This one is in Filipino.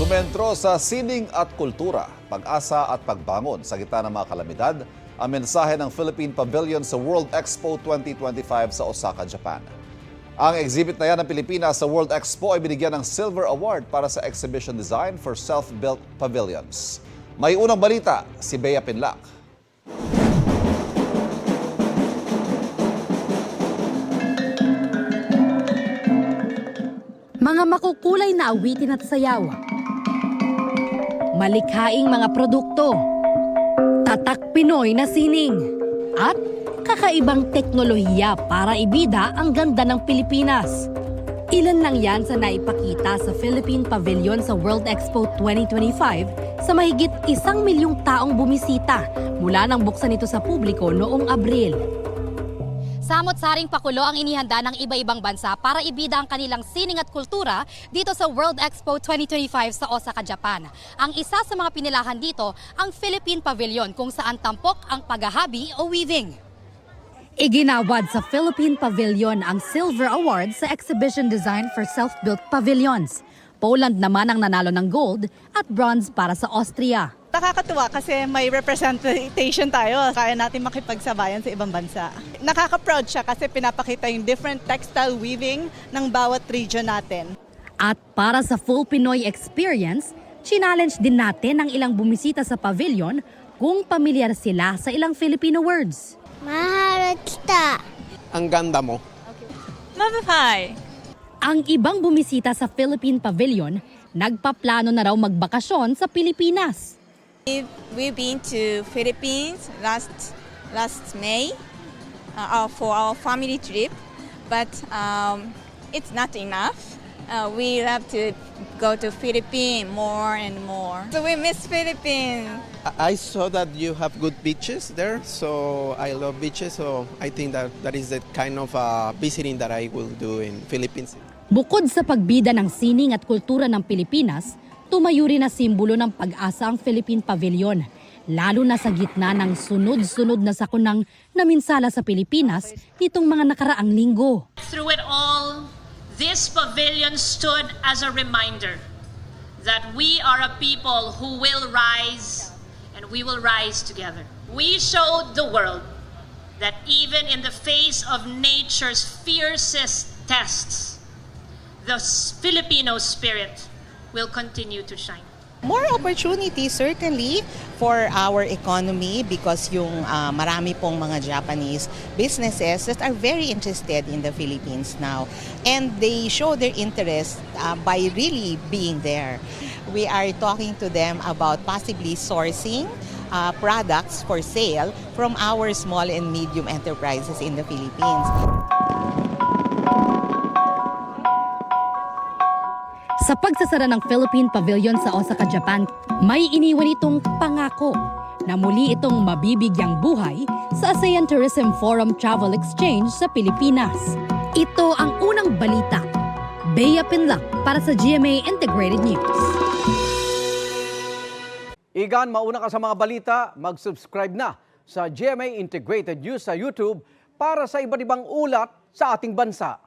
Sumentro sa sining at kultura, pag-asa at pagbangon sa gitna ng mga kalamidad, ang mensahe ng Philippine Pavilion sa World Expo 2025 sa Osaka, Japan. Ang exhibit na yan ng Pilipinas sa World Expo ay binigyan ng Silver Award para sa exhibition design for self-built pavilions. May unang balita, si Bea Pinlac. Mga makukulay na awitin at sayaw, malikhaing mga produkto, tatak Pinoy na sining, at kakaibang teknolohiya para ibida ang ganda ng Pilipinas. Ilan lang yan sa naipakita sa Philippine Pavilion sa World Expo 2025 sa mahigit 1 milyong taong bumisita mula nang buksan ito sa publiko noong Abril. Samot-saring pakulo ang inihanda ng iba-ibang bansa para ibida ang kanilang sining at kultura dito sa World Expo 2025 sa Osaka, Japan. Ang isa sa mga pinilahan dito, ang Philippine Pavilion kung saan tampok ang paghahabi o weaving. Iginawad sa Philippine Pavilion ang Silver Award sa Exhibition Design for Self-Built Pavilions. Poland naman ang nanalo ng gold at bronze para sa Austria. Nakakatuwa kasi may representation tayo. Kaya natin makipagsabayan sa ibang bansa. Nakaka-proud siya kasi pinapakita yung different textile weaving ng bawat region natin. At para sa full Pinoy experience, challenge din natin ang ilang bumisita sa pavilion kung pamilyar sila sa ilang Filipino words. Mahal kita. Ang ganda mo. Mabuhay! Ang ibang bumisita sa Philippine Pavilion, nagpaplano na raw magbakasyon sa Pilipinas. We've been to Philippines last May for our family trip, but it's not enough. We have to go to Philippines more and more. So we miss Philippines. I saw that you have good beaches there, so I love beaches. So I think that is the kind of visiting that I will do in Philippines. Bukod sa pagbida ng sining at kultura ng Pilipinas, tumayo rin na simbolo ng pag-asa ang Philippine Pavilion, lalo na sa gitna ng sunod-sunod na sakunang naminsala sa Pilipinas nitong mga nakaraang linggo. Through it all, this pavilion stood as a reminder that we are a people who will rise and we will rise together. We showed the world that even in the face of nature's fiercest tests, the Filipino spirit will continue to shine. More opportunities certainly for our economy because yung marami pong mga Japanese businesses that are very interested in the Philippines now, and they show their interest by really being there. We are talking to them about possibly sourcing products for sale from our small and medium enterprises in the Philippines. Sa pagsasara ng Philippine Pavilion sa Osaka, Japan, may iniwan itong pangako na muli itong mabibigyang buhay sa ASEAN Tourism Forum Travel Exchange sa Pilipinas. Ito ang unang balita. Bea Pinlac para sa GMA Integrated News. Igan, mauna ka sa mga balita, mag-subscribe na sa GMA Integrated News sa YouTube para sa iba't ibang ulat sa ating bansa.